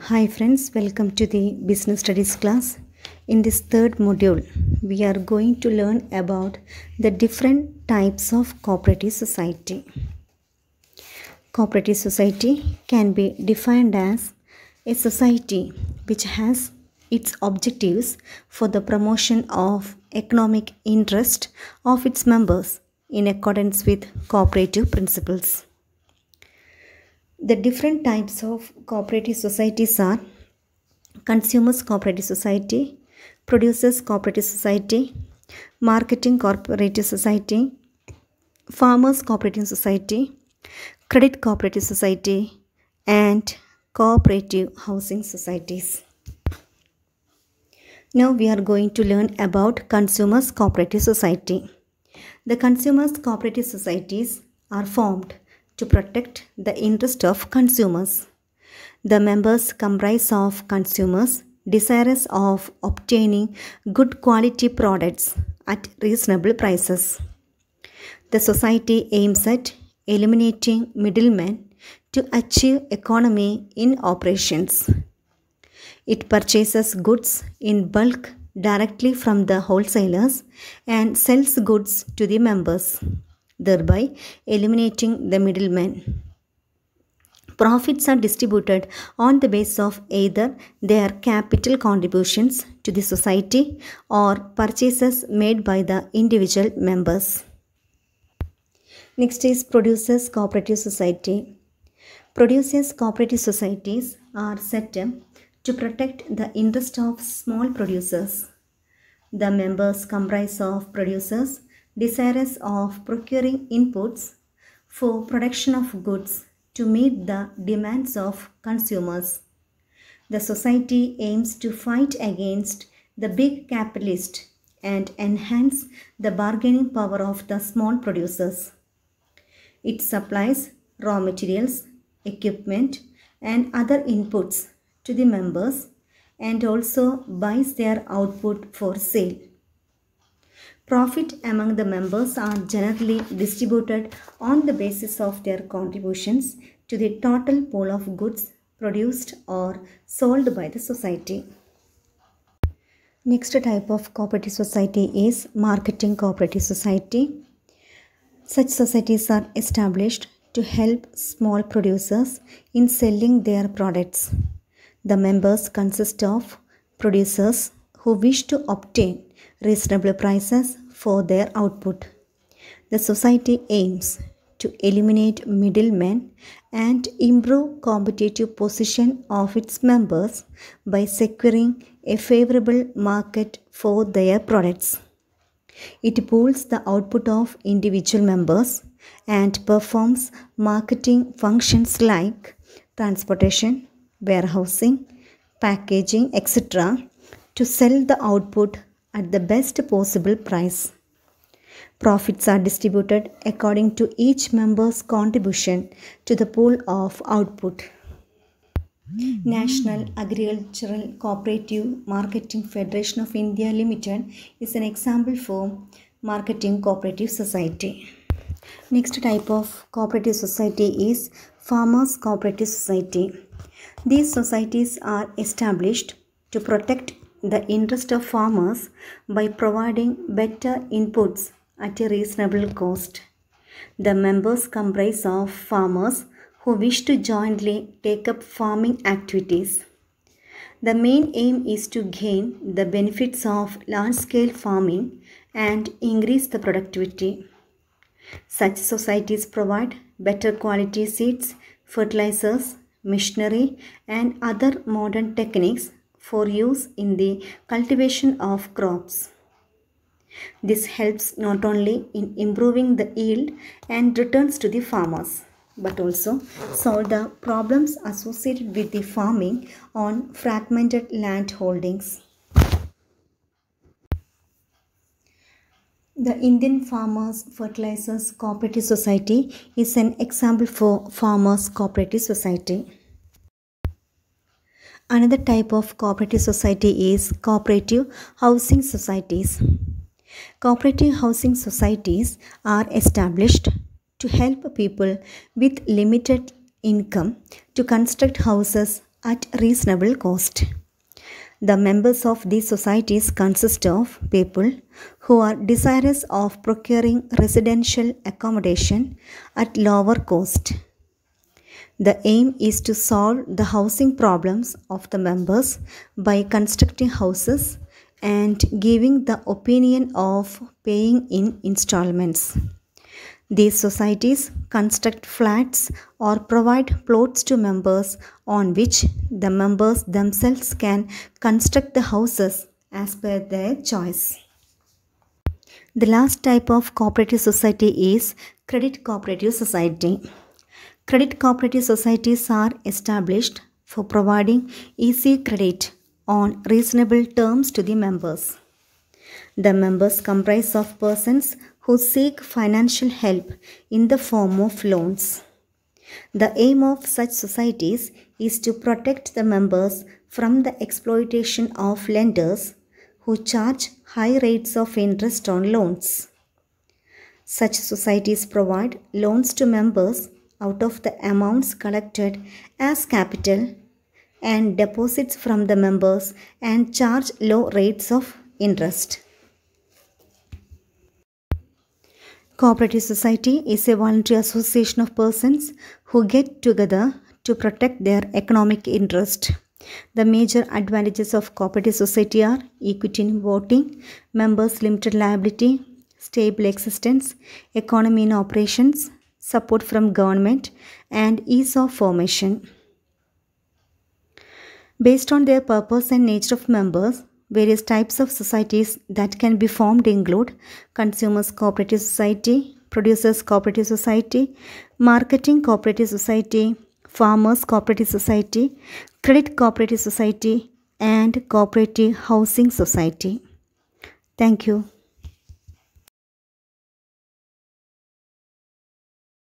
Hi friends, welcome to the business studies class. In this third module, we are going to learn about the different types of cooperative society. Cooperative society can be defined as a society which has its objectives for the promotion of economic interest of its members in accordance with cooperative principles. The different types of cooperative societies are Consumers Cooperative Society, Producers Cooperative Society, Marketing Cooperative Society, Farmers Cooperative Society, Credit Cooperative Society, and Cooperative Housing Societies. Now we are going to learn about Consumers Cooperative Society. The Consumers Cooperative Societies are formed to protect the interest of consumers. The members comprise of consumers desirous of obtaining good quality products at reasonable prices. The society aims at eliminating middlemen to achieve economy in operations. It purchases goods in bulk directly from the wholesalers and sells goods to the members, thereby eliminating the middlemen. Profits are distributed on the basis of either their capital contributions to the society or purchases made by the individual members. Next is Producers Cooperative Society. Producers Cooperative Societies are set up to protect the interest of small producers. The members comprise of producers desirous of procuring inputs for production of goods to meet the demands of consumers. The society aims to fight against the big capitalist and enhance the bargaining power of the small producers. It supplies raw materials, equipment, and other inputs to the members and also buys their output for sale. Profit among the members are generally distributed on the basis of their contributions to the total pool of goods produced or sold by the society. Next type of cooperative society is Marketing Cooperative Society. Such societies are established to help small producers in selling their products. The members consist of producers who wish to obtain reasonable prices for their output. The society aims to eliminate middlemen and improve competitive position of its members by securing a favorable market for their products. It pools the output of individual members and performs marketing functions like transportation, warehousing, packaging, etc. to sell the output at the best possible price. Profits are distributed according to each member's contribution to the pool of output. National Agricultural Cooperative Marketing Federation of India Limited is an example for Marketing Cooperative Society. Next type of cooperative society is Farmers Cooperative Society. These societies are established to protect the interest of farmers by providing better inputs at a reasonable cost. The members comprise of farmers who wish to jointly take up farming activities. The main aim is to gain the benefits of large-scale farming and increase the productivity. Such societies provide better quality seeds, fertilizers, machinery, and other modern techniques for use in the cultivation of crops. This helps not only in improving the yield and returns to the farmers, but also solve the problems associated with the farming on fragmented land holdings. The Indian Farmers Fertilizers Cooperative Society is an example for Farmers Cooperative Society. Another type of cooperative society is Cooperative Housing Societies. Cooperative housing societies are established to help people with limited income to construct houses at reasonable cost. The members of these societies consist of people who are desirous of procuring residential accommodation at lower cost. The aim is to solve the housing problems of the members by constructing houses and giving the opinion of paying in installments. These societies construct flats or provide plots to members on which the members themselves can construct the houses as per their choice. The last type of cooperative society is credit cooperative society. Credit cooperative societies are established for providing easy credit on reasonable terms to the members. The members comprise of persons who seek financial help in the form of loans. The aim of such societies is to protect the members from the exploitation of lenders who charge high rates of interest on loans. Such societies provide loans to members out of the amounts collected as capital and deposits from the members and charge low rates of interest. Cooperative society is a voluntary association of persons who get together to protect their economic interest. The major advantages of cooperative society are equity in voting, members' limited liability, stable existence, economy in operations, support from government, and ease of formation. Based on their purpose and nature of members, various types of societies that can be formed include Consumers Cooperative Society, Producers Cooperative Society, Marketing Cooperative Society, Farmers Cooperative Society, Credit Cooperative Society, and Cooperative Housing Society. Thank you.